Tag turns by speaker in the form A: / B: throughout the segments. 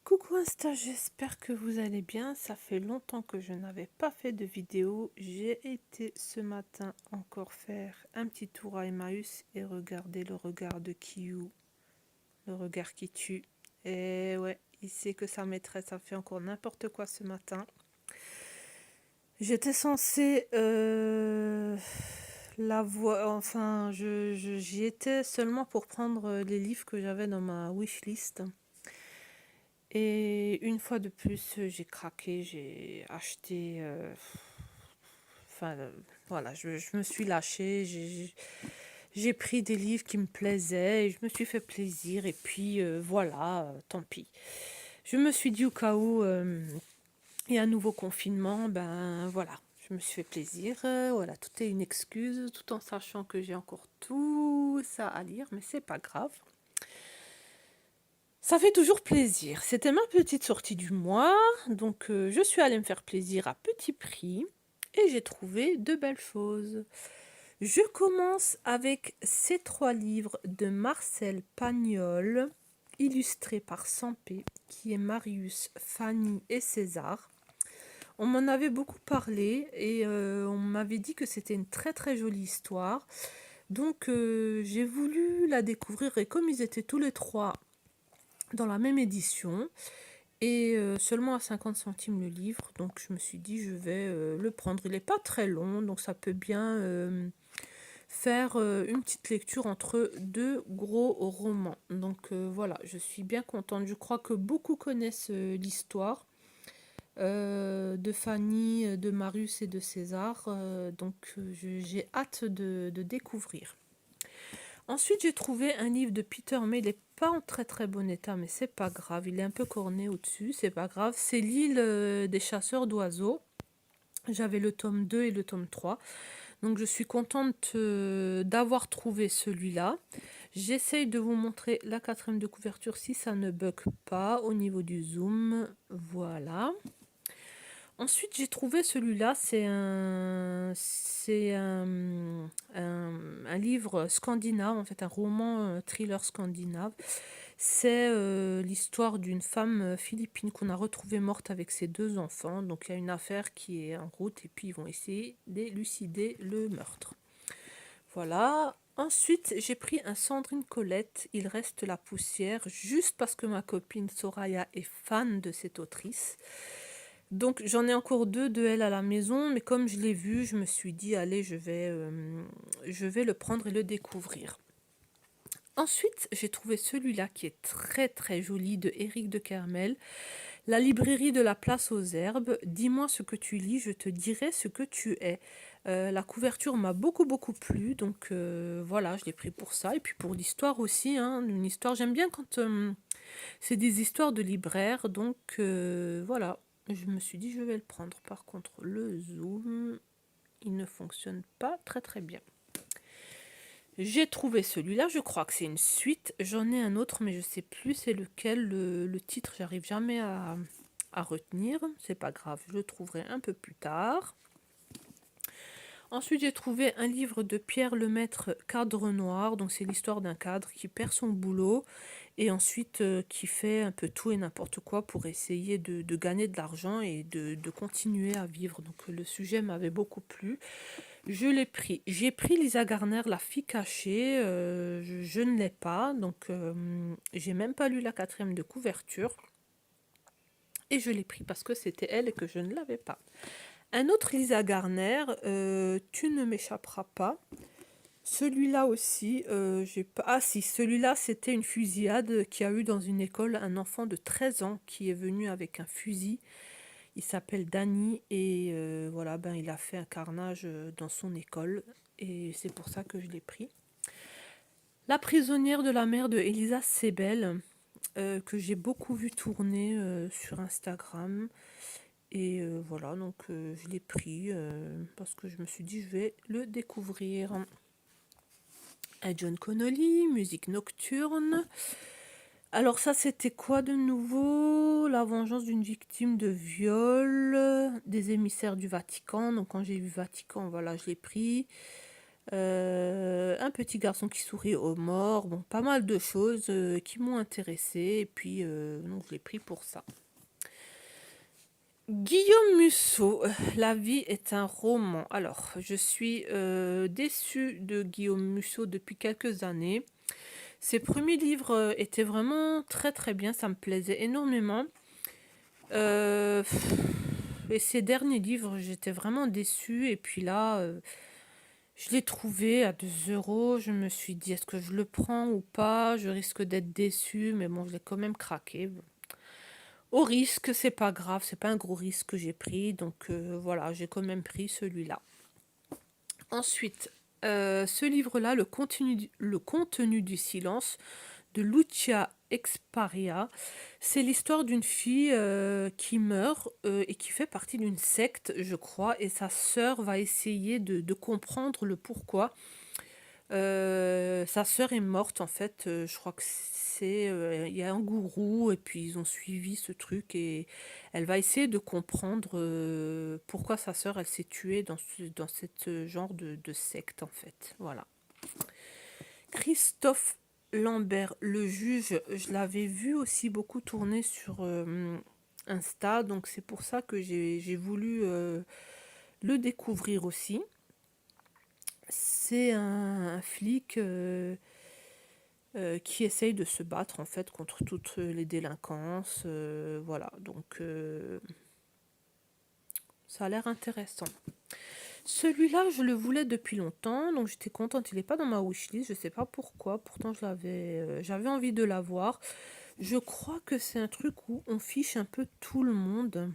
A: Coucou Insta, j'espère que vous allez bien. Ça fait longtemps que je n'avais pas fait de vidéo. J'ai été ce matin encore faire un petit tour à Emmaüs et regarder le regard de Kiyu, le regard qui tue. Et ouais, il sait que sa maîtresse a fait encore n'importe quoi ce matin. J'étais censée la voir, enfin, j'y étais seulement pour prendre les livres que j'avais dans ma wishlist. Et une fois de plus, j'ai craqué, j'ai acheté. Enfin, voilà, je me suis lâchée, j'ai pris des livres qui me plaisaient, et je me suis fait plaisir, et puis voilà, tant pis. Je me suis dit au cas où il y a un nouveau confinement, ben voilà, je me suis fait plaisir. Voilà, tout est une excuse, tout en sachant que j'ai encore tout ça à lire, mais c'est pas grave. Ça fait toujours plaisir. C'était ma petite sortie du mois, donc je suis allée me faire plaisir à petit prix et j'ai trouvé de belles choses. Je commence avec ces 3 livres de Marcel Pagnol, illustrés par Sampé, qui est Marius, Fanny et César. On m'en avait beaucoup parlé et on m'avait dit que c'était une très très jolie histoire. Donc j'ai voulu la découvrir et comme ils étaient tous les trois dans la même édition et seulement à 50 centimes le livre, donc je me suis dit je vais le prendre. Il n'est pas très long, donc ça peut bien faire une petite lecture entre deux gros romans. Donc voilà, je suis bien contente. Je crois que beaucoup connaissent l'histoire de Fanny, de Marius et de César, donc j'ai hâte de découvrir. Ensuite, j'ai trouvé un livre de Peter May. Il n'est pas en très très bon état, mais c'est pas grave. Il est un peu corné au-dessus, c'est pas grave. C'est L'île des chasseurs d'oiseaux. J'avais le tome 2 et le tome 3. Donc je suis contente d'avoir trouvé celui-là. J'essaye de vous montrer la 4e de couverture si ça ne bug pas au niveau du zoom. Voilà. Ensuite, j'ai trouvé celui-là, un livre scandinave, en fait un roman thriller scandinave. C'est l'histoire d'une femme philippine qu'on a retrouvée morte avec ses 2 enfants. Donc il y a une affaire qui est en route et puis ils vont essayer d'élucider le meurtre. Voilà. Ensuite, j'ai pris un Sandrine Colette, Il reste la poussière, juste parce que ma copine Soraya est fan de cette autrice. Donc j'en ai encore 2 de elle à la maison, mais comme je l'ai vu, je me suis dit, allez, je vais le prendre et le découvrir. Ensuite, j'ai trouvé celui-là qui est très très joli de Éric de Kermel, La librairie de la place aux herbes. Dis-moi ce que tu lis, je te dirai ce que tu es. La couverture m'a beaucoup plu, donc voilà, je l'ai pris pour ça et puis pour l'histoire aussi. Hein, une histoire, j'aime bien quand c'est des histoires de libraires, donc voilà. Je me suis dit je vais le prendre. Par contre, le zoom, il ne fonctionne pas très très bien. J'ai trouvé celui-là, je crois que c'est une suite. J'en ai un autre, mais je sais plus c'est lequel. Le titre, j'arrive jamais à retenir. C'est pas grave, je le trouverai un peu plus tard. Ensuite, j'ai trouvé un livre de Pierre Lemaître, Cadre noir. Donc, c'est l'histoire d'un cadre qui perd son boulot et ensuite qui fait un peu tout et n'importe quoi pour essayer de gagner de l'argent et de continuer à vivre. Donc, le sujet m'avait beaucoup plu. Je l'ai pris. J'ai pris Lisa Garner, La fille cachée. Je ne l'ai pas. Donc, j'ai même pas lu la 4e de couverture. Et je l'ai pris parce que c'était elle et que je ne l'avais pas. Un autre Lisa Garner, Tu ne m'échapperas pas. Celui-là aussi, j'ai pas. Ah si, celui-là, c'était une fusillade qui a eu dans une école un enfant de 13 ans qui est venu avec un fusil. Il s'appelle Danny et voilà, ben il a fait un carnage dans son école et c'est pour ça que je l'ai pris. La prisonnière de la mer de Elisa Sebel, que j'ai beaucoup vu tourner sur Instagram. Et voilà, donc je l'ai pris parce que je me suis dit je vais le découvrir. John Connolly, Musique nocturne. Alors ça c'était quoi de nouveau? La vengeance d'une victime de viol, des émissaires du Vatican. Donc quand j'ai vu Vatican, voilà, je l'ai pris. Un petit garçon qui sourit aux morts. Bon, pas mal de choses qui m'ont intéressée. Et puis, donc, je l'ai pris pour ça. Guillaume Musso, La vie est un roman. Alors, je suis déçue de Guillaume Musso depuis quelques années. Ses premiers livres étaient vraiment très très bien, ça me plaisait énormément. Euh, et ses derniers livres, j'étais vraiment déçue. Et puis là, je l'ai trouvé à 2 euros. Je me suis dit, est-ce que je le prends ou pas? Je risque d'être déçue, mais bon, je l'ai quand même craqué. Au risque, c'est pas grave, c'est pas un gros risque que j'ai pris. Donc voilà, j'ai quand même pris celui-là. Ensuite, ce livre-là, le contenu du silence, de Lucia Exparia. C'est l'histoire d'une fille qui meurt et qui fait partie d'une secte, je crois, et sa sœur va essayer de comprendre le pourquoi. Sa sœur est morte en fait, je crois que il y a un gourou et puis ils ont suivi ce truc et elle va essayer de comprendre pourquoi sa sœur elle s'est tuée dans cette genre de secte en fait. Voilà. Christophe Lambert, le juge, je l'avais vu aussi beaucoup tourner sur Insta, donc c'est pour ça que j'ai voulu le découvrir aussi. C'est un flic qui essaye de se battre en fait contre toutes les délinquances. Voilà, donc ça a l'air intéressant. Celui-là, je le voulais depuis longtemps, donc j'étais contente. Il n'est pas dans ma wishlist, je sais pas pourquoi. Pourtant, j'avais envie de l'avoir. Je crois que c'est un truc où on fiche un peu tout le monde.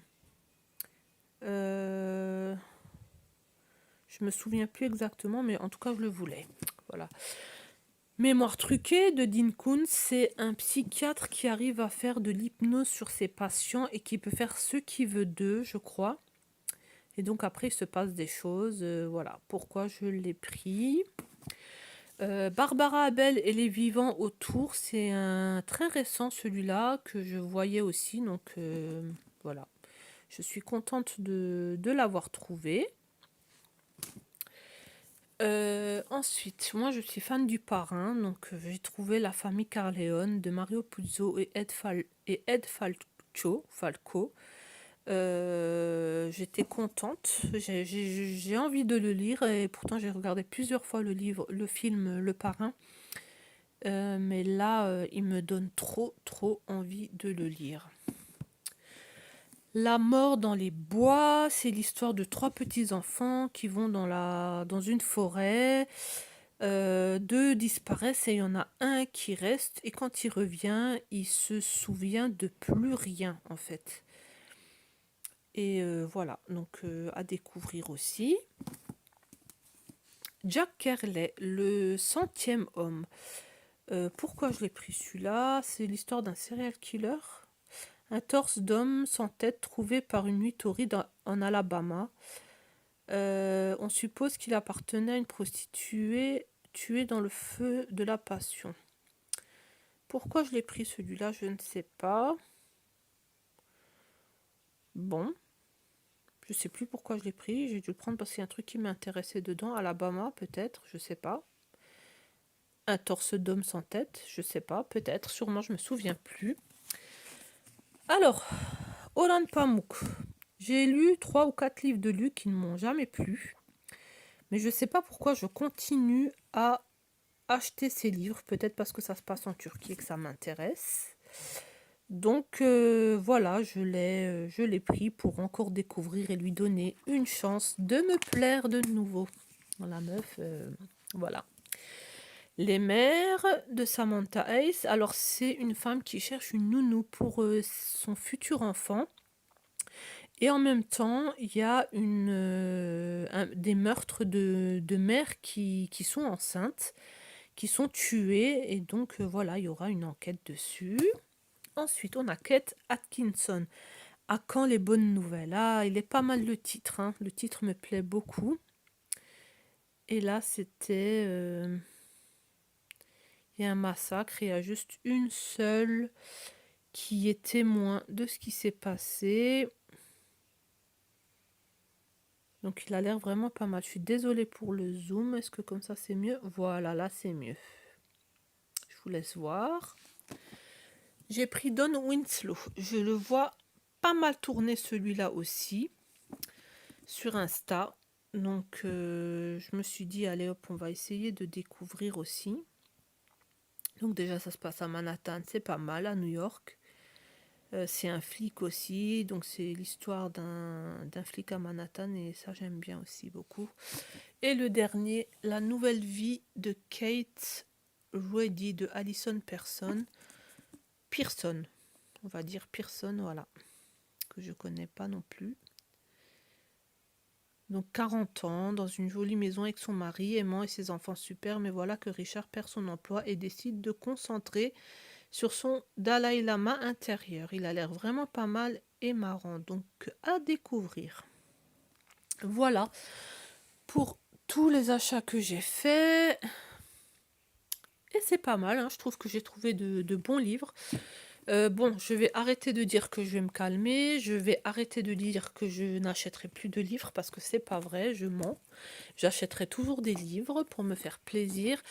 A: Je me souviens plus exactement, mais en tout cas, je le voulais. Voilà. Mémoire truquée de Dean Koontz, c'est un psychiatre qui arrive à faire de l'hypnose sur ses patients et qui peut faire ce qu'il veut d'eux, je crois. Et donc après, il se passe des choses. Voilà pourquoi je l'ai pris. Barbara Abel et les vivants autour, c'est un très récent celui-là que je voyais aussi. Donc voilà, je suis contente de l'avoir trouvé. Ensuite, moi je suis fan du Parrain, donc j'ai trouvé La famille Carleone de Mario Puzo et Ed Falco. J'étais contente, j'ai envie de le lire et pourtant j'ai regardé plusieurs fois le film Le Parrain. Mais là, il me donne trop envie de le lire. La mort dans les bois, c'est l'histoire de 3 petits-enfants qui vont dans une forêt. 2 disparaissent et il y en a un qui reste. Et quand il revient, il se souvient de plus rien en fait. Et voilà, donc à découvrir aussi. Jack Kerley, le 100e homme. Pourquoi je l'ai pris celui-là? C'est l'histoire d'un serial killer. Un torse d'homme sans tête trouvé par une nuit torride en Alabama. On suppose qu'il appartenait à une prostituée tuée dans le feu de la passion. Pourquoi je l'ai pris celui-là, je ne sais pas. Bon, je sais plus pourquoi je l'ai pris. J'ai dû le prendre parce qu'il y a un truc qui m'intéressait dedans. Alabama, peut-être, je sais pas. Un torse d'homme sans tête, je sais pas, peut-être, sûrement, je me souviens plus. Alors, Orhan Pamuk. J'ai lu 3 ou 4 livres de lui qui ne m'ont jamais plu. Mais je ne sais pas pourquoi je continue à acheter ces livres. Peut-être parce que ça se passe en Turquie et que ça m'intéresse. Donc voilà, je l'ai pris pour encore découvrir et lui donner une chance de me plaire de nouveau. La meuf, voilà. Les mères de Samantha Hayes. Alors c'est une femme qui cherche une nounou pour son futur enfant. Et en même temps, il y a des meurtres de mères qui sont enceintes, qui sont tuées. Et donc, voilà, il y aura une enquête dessus. Ensuite, on a Kate Atkinson. À quand les bonnes nouvelles? Ah, il est pas mal le titre. Hein. Le titre me plaît beaucoup. Et là, c'était... il y a un massacre. Il y a juste une seule qui est témoin de ce qui s'est passé. Donc il a l'air vraiment pas mal. Je suis désolée pour le zoom. Est-ce que comme ça c'est mieux? Voilà, là c'est mieux. Je vous laisse voir. J'ai pris Don Winslow. Je le vois pas mal tourner celui-là aussi sur Insta. Donc je me suis dit, allez hop, on va essayer de découvrir aussi. Donc déjà ça se passe à Manhattan, c'est pas mal, à New York. C'est un flic aussi, donc c'est l'histoire d'un flic à Manhattan et ça j'aime bien aussi beaucoup. Et le dernier, La nouvelle vie de Kate Reddy de Alison Pearson, on va dire Pearson, voilà, que je connais pas non plus. Donc 40 ans, dans une jolie maison avec son mari, aimant et ses enfants super, mais voilà que Richard perd son emploi et décide de concentrer sur son Dalai Lama intérieur. Il a l'air vraiment pas mal et marrant, donc à découvrir. Voilà pour tous les achats que j'ai faits. Et c'est pas mal, hein, je trouve que j'ai trouvé de bons livres. Bon, je vais arrêter de dire que je vais me calmer, je vais arrêter de dire que je n'achèterai plus de livres parce que c'est pas vrai, je mens. J'achèterai toujours des livres pour me faire plaisir.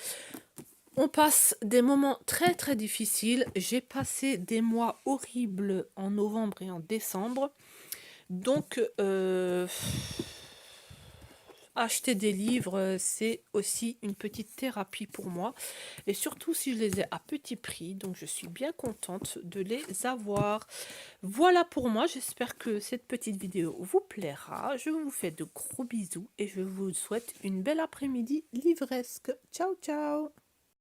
A: On passe des moments très très difficiles. J'ai passé des mois horribles en novembre et en décembre. Donc, acheter des livres, c'est aussi une petite thérapie pour moi. Et surtout si je les ai à petit prix. Donc, je suis bien contente de les avoir. Voilà pour moi. J'espère que cette petite vidéo vous plaira. Je vous fais de gros bisous et je vous souhaite une belle après-midi livresque. Ciao, ciao!